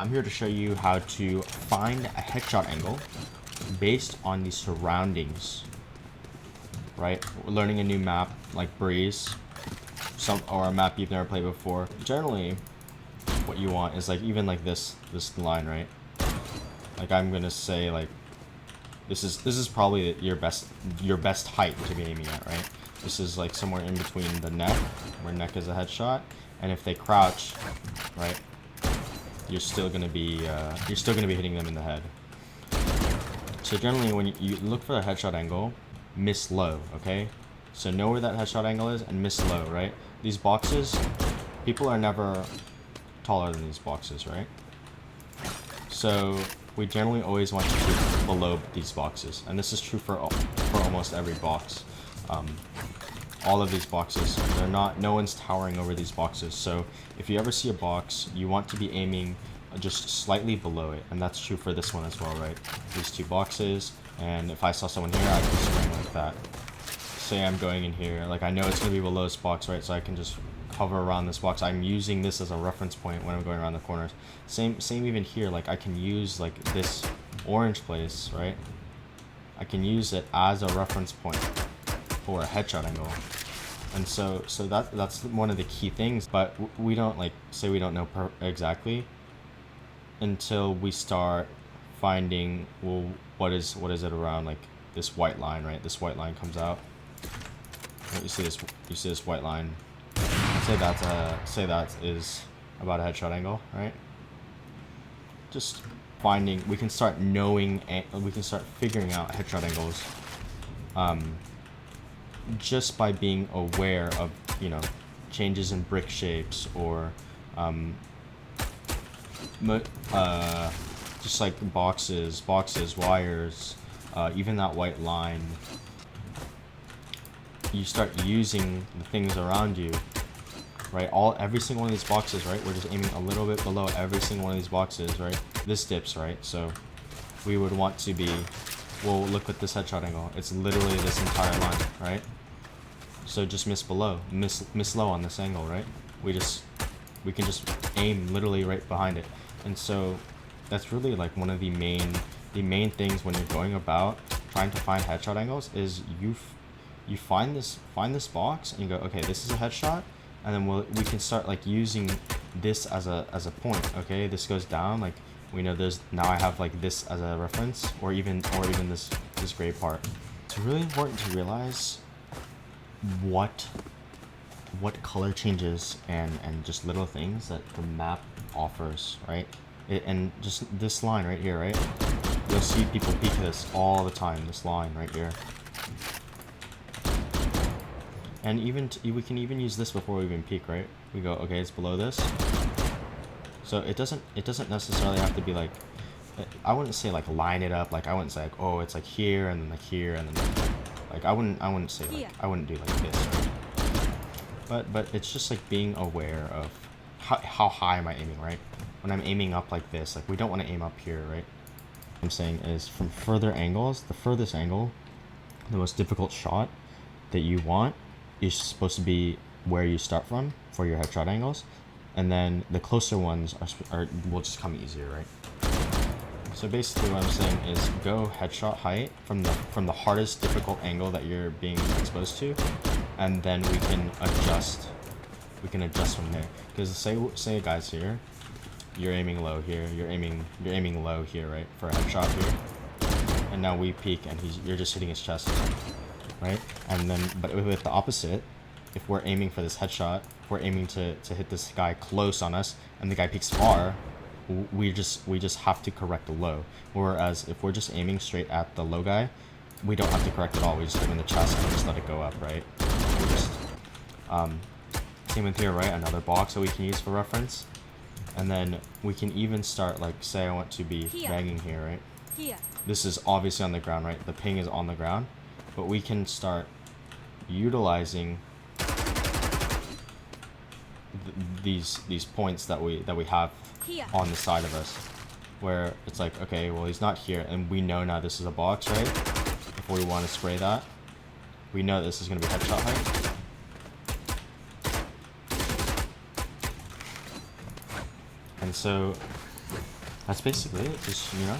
I'm here to show you how to find a headshot angle based on the surroundings, right? We're learning a new map like Breeze, or a map you've never played before. Generally, what you want is like even like this line, right? Like I'm gonna say like this is probably your best height to be aiming at, right? This is like somewhere in between the neck, where neck is a headshot, and if they crouch, right, you're still gonna be hitting them in the head. So generally, when you look for a headshot angle, miss low, okay? So know where that headshot angle is and miss low, right? These boxes, people are never taller than these boxes, right? So we generally always want to shoot below these boxes, and this is true for almost every box. All of these boxes, no one's towering over these boxes. So if you ever see a box, you want to be aiming just slightly below it, and that's true for this one as well, right? These two boxes, and if I saw someone here, I can swing like that. Say I'm going in here, like I know it's gonna be below this box, right? So I can just hover around this box. I'm using this as a reference point when I'm going around the corners. Same even here, like I can use like this orange place, right? I can use it as a reference point for a headshot angle. And so that's one of the key things, but we don't like say we don't know exactly until we start finding, well, what is it around like this white line, right? This white line comes out. You see this white line. Say that is about a headshot angle, right? Just finding, we can start knowing, we can start figuring out headshot angles just by being aware of, you know, changes in brick shapes, or just like boxes, wires, even that white line. You start using the things around you, right? Every single one of these boxes, right? We're just aiming a little bit below every single one of these boxes, right? This dips, right? So we would want to be, well, look at this headshot angle. It's literally this entire line, right? So just miss below, miss low on this angle, right? We can just aim literally right behind it. And so that's really like one of the main things when you're going about trying to find headshot angles is you find this box and you go, okay, this is a headshot, and then we can start like using this as a point. Okay, this goes down, like we know there's, now I have like this as a reference, or even this gray part. It's really important to realize what color changes and just little things that the map offers, right? And just this line right here, right? You'll see people peek this all the time, this line right here. And we can even use this before we even peek, right? We go, okay, it's below this. So it doesn't necessarily have to be like, I wouldn't say like line it up, like I wouldn't say like, oh, it's like here and then like here and then like I wouldn't say like, I wouldn't do like this, right? But it's just like being aware of how high am I aiming, right? When I'm aiming up like this, like we don't want to aim up here, right? What I'm saying is from further angles, the furthest angle, the most difficult shot that you want is supposed to be where you start from for your headshot angles, and then the closer ones will just come easier, right? So basically what I'm saying is go headshot height from the hardest difficult angle that you're being exposed to, and then we can adjust from there. Because say a guy's here, you're aiming low here, you're aiming low here, right, for a headshot here, and now we peek and you're just hitting his chest, right? And then, but with the opposite, if we're aiming for this headshot, we're aiming to hit this guy close on us, and the guy peeks far, we just have to correct the low. Whereas if we're just aiming straight at the low guy, we don't have to correct at all. We just hit him in the chest and just let it go up, right? We just, same with here, right? Another box that we can use for reference. And then we can even start, like, say I want to be banging here, right? Here. This is obviously on the ground, right? The ping is on the ground. But we can start utilizing these points that we have on the side of us, where it's like, okay, well, he's not here, and we know now this is a box, right? If we want to spray that, we know this is going to be headshot height. And so That's basically it. Just, you know,